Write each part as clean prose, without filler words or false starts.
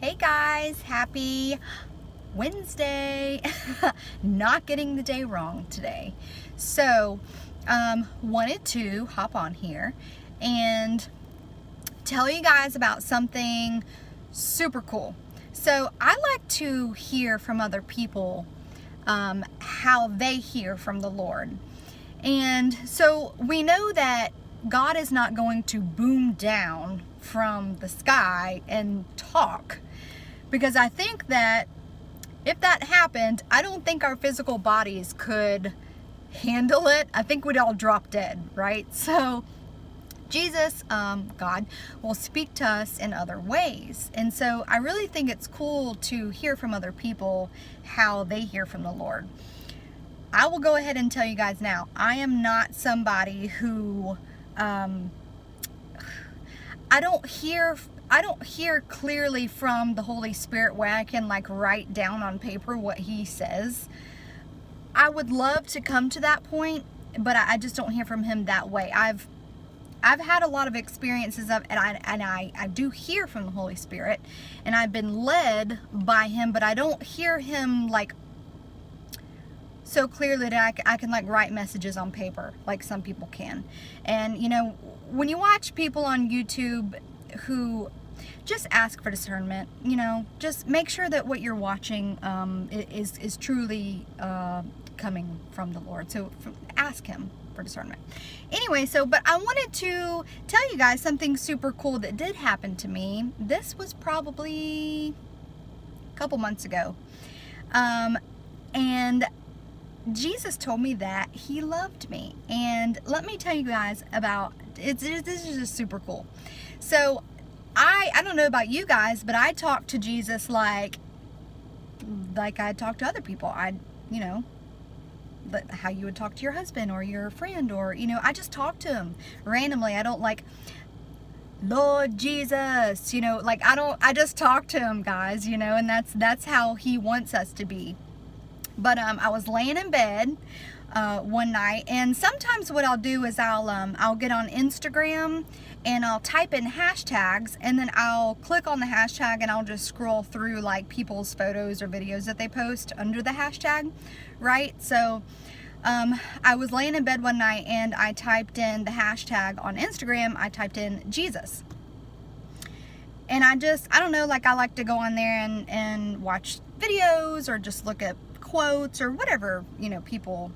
Hey guys, happy Wednesday. Not getting the day wrong today. So, wanted to hop on here and tell you guys about something super cool. So, I like to hear from other people how they hear from the Lord. And so we know that God is not going to boom down from the sky and talk, because I think that if that happened, I don't think our physical bodies could handle it. I think we'd all drop dead, right? So Jesus, God, will speak to us in other ways. And so I really think it's cool to hear from other people how they hear from the Lord. I will go ahead and tell you guys now, I am not somebody who, I don't hear clearly from the Holy Spirit where I can like write down on paper what He says. I would love to come to that point, but I just don't hear from Him that way. I've had a lot of experiences of, and I do hear from the Holy Spirit, and I've been led by Him, but I don't hear Him like so clearly that I can like write messages on paper like some people can. And you know, when you watch people on YouTube who just ask for discernment, you know, just make sure that what you're watching is truly coming from the Lord. So ask Him for discernment. Anyway, but I wanted to tell you guys something super cool that did happen to me. This was probably a couple months ago. And Jesus told me that He loved me. And let me tell you guys about it. This is just super cool. So I don't know about you guys, but I talk to Jesus like I talk to other people. You know, how you would talk to your husband or your friend, or, you know, I just talk to Him randomly. I don't like, Lord Jesus, you know, like I just talk to Him, guys, you know, and that's how He wants us to be. But I was laying in bed one night, and sometimes what I'll do is I'll get on Instagram and I'll type in hashtags, and then I'll click on the hashtag and I'll just scroll through like people's photos or videos that they post under the hashtag, right? So I was laying in bed one night and I typed in the hashtag on Instagram. I typed in Jesus. And I don't know, like I like to go on there and watch videos or just look at quotes or whatever, you know, people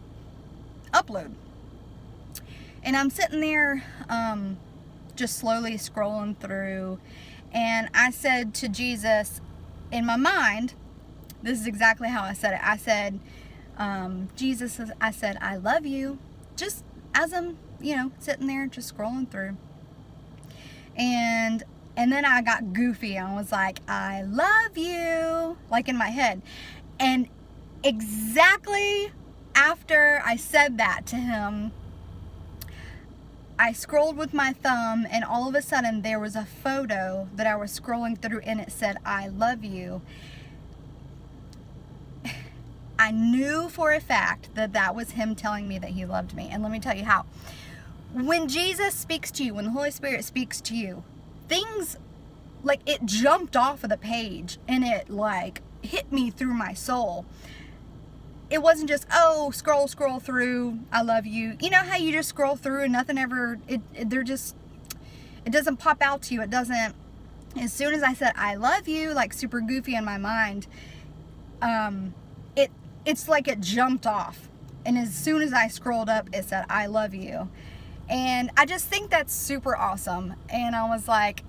upload. And I'm sitting there just slowly scrolling through, and I said to Jesus in my mind, this is exactly how I said it. I said, Jesus, I said, I love you, just as I'm, you know, sitting there just scrolling through. And then I got goofy. I was like, I love you, like in my head. And exactly after I said that to Him, I scrolled with my thumb, and all of a sudden there was a photo that I was scrolling through, and it said, I love you. I knew for a fact that that was Him telling me that He loved me. And let me tell you how. When Jesus speaks to you, when the Holy Spirit speaks to you, things like, it jumped off of the page and it like hit me through my soul. It wasn't just, oh, scroll through, I love you. You know how you just scroll through and nothing ever, it doesn't pop out to you. It doesn't, as soon as I said, I love you, like super goofy in my mind, it's like it jumped off. And as soon as I scrolled up, it said, I love you. And I just think that's super awesome. And I was like,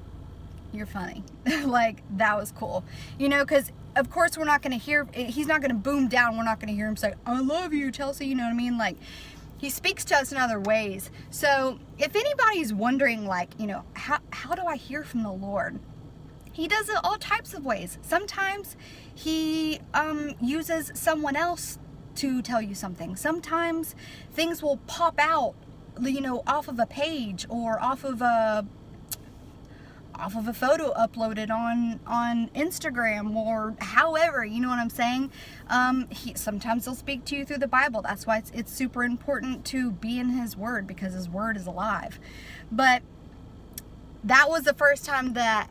you're funny. Like, that was cool. You know, because of course we're not going to hear, He's not going to boom down. We're not going to hear Him say, I love you, Chelsea. You know what I mean? Like, He speaks to us in other ways. So if anybody's wondering, like, you know, how do I hear from the Lord? He does it all types of ways. Sometimes He uses someone else to tell you something. Sometimes things will pop out, you know, off of a page or off of a photo uploaded on Instagram or however, you know what I'm saying? Sometimes He'll speak to you through the Bible. That's why it's super important to be in His Word, because His Word is alive. But that was the first time that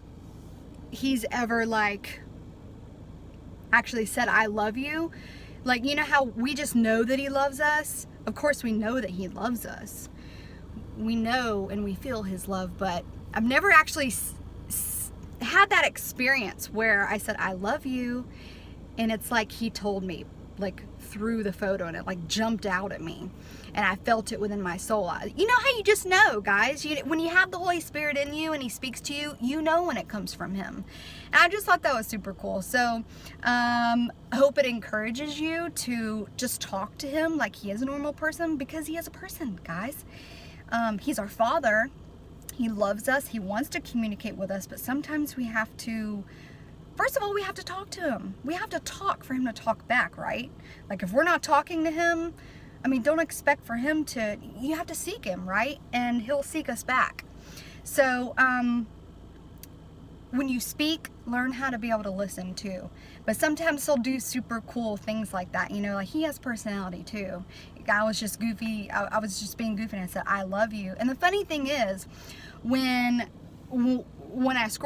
he's ever like actually said I love you. Like, you know how we just know that he loves us? Of course we know that he loves us. We know and we feel his love, but I've never actually had that experience where I said I love you and it's like he told me, like through the photo, and it like jumped out at me and I felt it within my soul. You know how you just know, guys, when you have the Holy Spirit in you and he speaks to you, you know when it comes from him. And I just thought that was super cool. So I hope it encourages you to just talk to him like he is a normal person, because he is a person, guys. He's our Father. He loves us. He wants to communicate with us, but sometimes we have to, first of all, we have to talk to him. We have to talk for him to talk back, right? Like if we're not talking to him, I mean, don't expect for him to, you have to seek him, right? And he'll seek us back. So when you speak, learn how to be able to listen too. But sometimes he'll do super cool things like that. You know, like he has personality too. I was just goofy. I was just being goofy and I said, I love you. And the funny thing is, when I was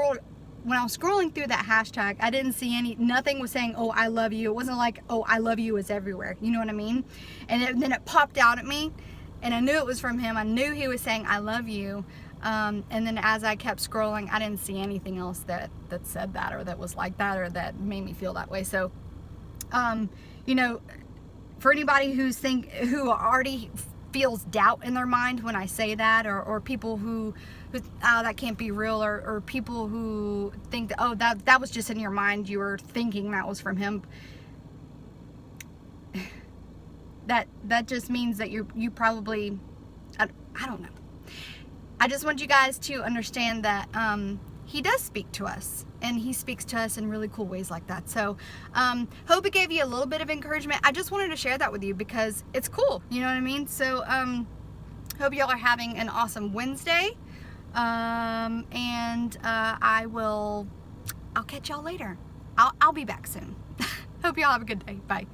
scrolling through that hashtag, I didn't see nothing was saying, oh, I love you. It wasn't like, oh, I love you is everywhere. You know what I mean? And then it popped out at me and I knew it was from him. I knew he was saying, I love you. And then as I kept scrolling, I didn't see anything else that said that or that was like that or that made me feel that way. So, you know, for anybody who already feels doubt in their mind when I say that, or people who oh, that can't be real, or people who think that, oh, that was just in your mind, you were thinking that was from him, that just means that you probably, I don't know. I just want you guys to understand that he does speak to us, and he speaks to us in really cool ways like that. So hope it gave you a little bit of encouragement. I just wanted to share that with you because it's cool, you know what I mean? So hope y'all are having an awesome Wednesday, and I'll catch y'all later. I'll be back soon. Hope y'all have a good day. Bye.